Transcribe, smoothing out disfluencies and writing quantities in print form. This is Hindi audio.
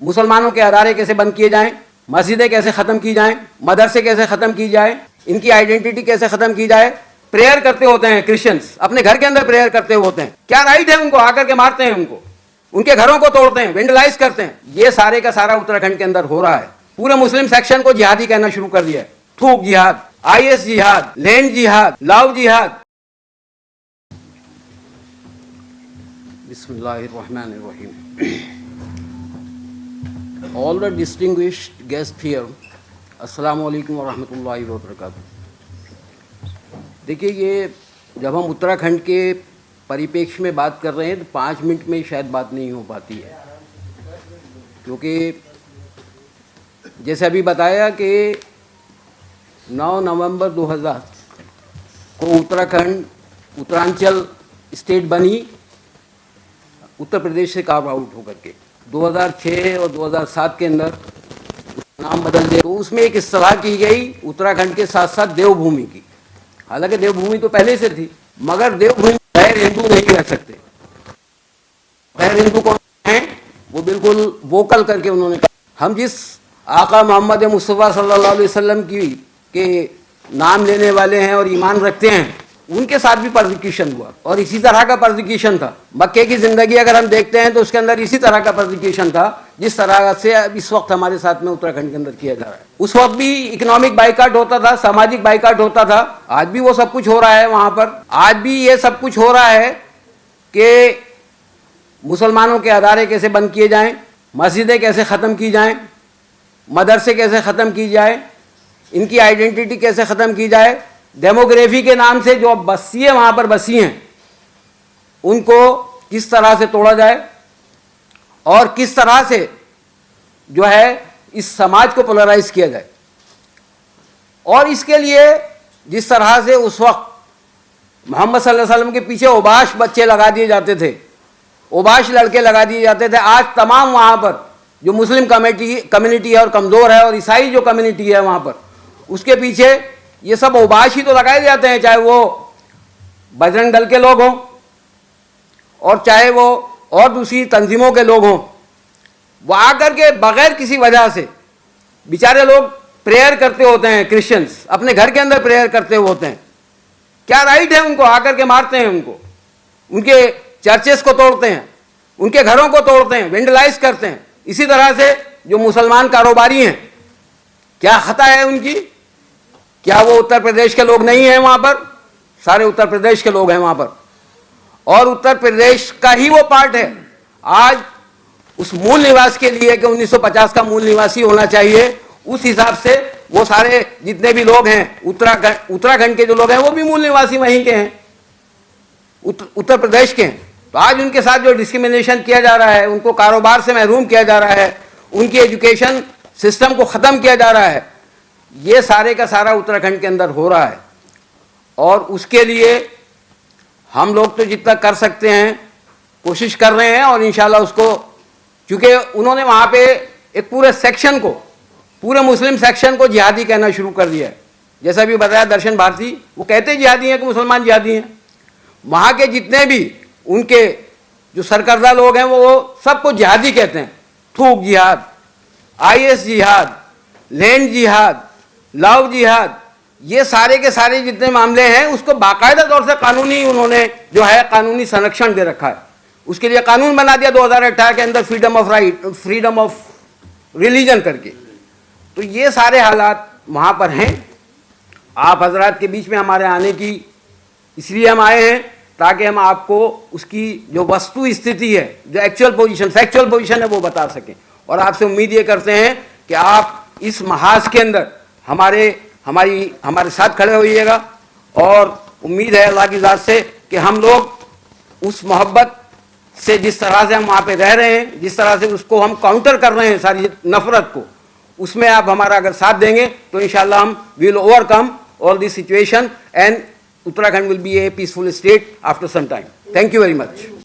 मुसलमानों के अदारे कैसे बंद किए जाएं, मस्जिदें कैसे ख़त्म की जाएं, मदरसे कैसे ख़त्म की जाए, इनकी आइडेंटिटी कैसे ख़त्म की जाए। प्रेयर करते होते हैं क्रिश्चियंस, अपने घर के अंदर प्रेयर करते होते हैं, क्या राइट है उनको? आकर के मारते हैं उनको, उनके घरों को तोड़ते हैं, वेंडलाइज करते हैं। ये सारे का सारा उत्तराखंड के अंदर हो रहा है। पूरे मुस्लिम सेक्शन को जिहादी कहना शुरू कर दिया है। थूक जिहाद, IS जिहाद, लैंड जिहाद, लव जिहाद। बिस्मिल्लाहिर्रहमानिर्रहीम। All the distinguished guests here, अस्सलाम वालेकुम वरहमतुल्लाहि वबरकातुहू। देखिए, ये जब हम उत्तराखंड के परिप्रेक्ष्य में बात कर रहे हैं तो 5 मिनट में शायद बात नहीं हो पाती है, क्योंकि जैसे अभी बताया कि 9 नवंबर 2000 को उत्तरांचल स्टेट बनी उत्तर प्रदेश से कार्व आउट होकर के। 2006 और 2007 के अंदर नाम बदल दिया। तो उसमें एक इस्तेलाह की गई उत्तराखंड के साथ साथ देवभूमि की। हालांकि देवभूमि तो पहले से थी, मगर देवभूमि गैर हिंदू नहीं रह सकते। गैर हिंदू कौन हैं, वो बिल्कुल वोकल करके उन्होंने कहा। हम जिस आका मोहम्मद मुस्तफ़ा सल्लल्लाहु अलैहि वसल्लम के नाम लेने वाले हैं और ईमान रखते हैं, उनके साथ भी परसिक्यूशन हुआ और इसी तरह का परसिक्यूशन था। मक्के की ज़िंदगी अगर हम देखते हैं तो उसके अंदर इसी तरह का परसिक्यूशन था जिस तरह से इस वक्त हमारे साथ में उत्तराखंड के अंदर किया जा रहा है। उस वक्त भी इकोनॉमिक बाइकाट होता था, सामाजिक बाइकाट होता था। आज भी वो सब कुछ हो रहा है वहाँ पर। आज भी ये सब कुछ हो रहा है कि मुसलमानों के अदारे कैसे बंद किए जाएँ, मस्जिदें कैसे ख़त्म की जाएँ, मदरसे कैसे ख़त्म की जाए, इनकी आइडेंटिटी कैसे ख़त्म की जाए। डेमोग्राफी के नाम से जो बस्तियाँ वहाँ पर बसी हैं उनको किस तरह से तोड़ा जाए और किस तरह से जो है इस समाज को पोलराइज किया जाए। और इसके लिए जिस तरह से उस वक्त मोहम्मद सल्लल्लाहु अलैहि वसल्लम के पीछे ओबाश बच्चे लगा दिए जाते थे, ओबाश लड़के लगा दिए जाते थे, आज तमाम वहाँ पर जो मुस्लिम कम्युनिटी है और कमज़ोर है और ईसाई जो कम्युनिटी है वहाँ पर, उसके पीछे ये सब ओबाश ही तो लगाए जाते हैं। चाहे वो बजरंग दल के लोग हों और चाहे वो और दूसरी तंजीमों के लोग हों, वो आकर के बग़ैर किसी वजह से बेचारे लोग प्रेयर करते होते हैं। क्रिश्चियंस अपने घर के अंदर प्रेयर करते होते हैं, क्या राइट है उनको? आकर के मारते हैं उनको, उनके चर्चेस को तोड़ते हैं, उनके घरों को तोड़ते हैं, वेंडलाइज करते हैं। इसी तरह से जो मुसलमान कारोबारी हैं, क्या खता है उनकी? क्या वो उत्तर प्रदेश के लोग नहीं हैं? वहाँ पर सारे उत्तर प्रदेश के लोग हैं वहाँ पर, और उत्तर प्रदेश का ही वो पार्ट है। आज उस मूल निवास के लिए कि 1950 का मूल निवासी होना चाहिए, उस हिसाब से वो सारे जितने भी लोग हैं उत्तराखंड के जो लोग हैं वो भी मूल निवासी वहीं के हैं, उत्तर प्रदेश के हैं। तो आज उनके साथ जो डिस्क्रिमिनेशन किया जा रहा है, उनको कारोबार से महरूम किया जा रहा है, उनकी एजुकेशन सिस्टम को ख़त्म किया जा रहा है, ये सारे का सारा उत्तराखंड के अंदर हो रहा है। और उसके लिए हम लोग तो जितना कर सकते हैं कोशिश कर रहे हैं, और इंशाल्लाह उसको, चूँकि उन्होंने वहाँ पे एक पूरे सेक्शन को, पूरे मुस्लिम सेक्शन को जिहादी कहना शुरू कर दिया है। जैसा भी बताया दर्शन भारती, वो कहते जिहादी हैं कि मुसलमान जिहादी हैं। वहाँ के जितने भी उनके जो सरकर्दा लोग हैं वो सबको जिहादी कहते हैं। थूक जिहाद, IS जिहाद, लैंड जिहाद, लव जिहाद, ये सारे के सारे जितने मामले हैं उसको बाकायदा तौर से कानूनी उन्होंने जो है कानूनी संरक्षण दे रखा है। उसके लिए कानून बना दिया 2018 के अंदर, फ्रीडम ऑफ रिलीजन करके। तो ये सारे हालात वहाँ पर हैं। आप हजरात के बीच में हमारे आने की इसलिए हम आए हैं ताकि हम आपको उसकी जो वस्तु स्थिति है, जो एक्चुअल पोजीशन, फैक्चुअल पोजीशन है, वो बता सकें। और आपसे उम्मीद ये करते हैं कि आप इस महाज के अंदर हमारे साथ खड़े होइएगा। और उम्मीद है अल्लाह की ज़ात से कि हम लोग उस मोहब्बत से जिस तरह से हम वहाँ पे रह रहे हैं, जिस तरह से उसको हम काउंटर कर रहे हैं सारी नफ़रत को, उसमें आप हमारा अगर साथ देंगे तो इंशाल्लाह हम will overcome all this situation and Uttarakhand will be a peaceful state after some time. Thank you very much.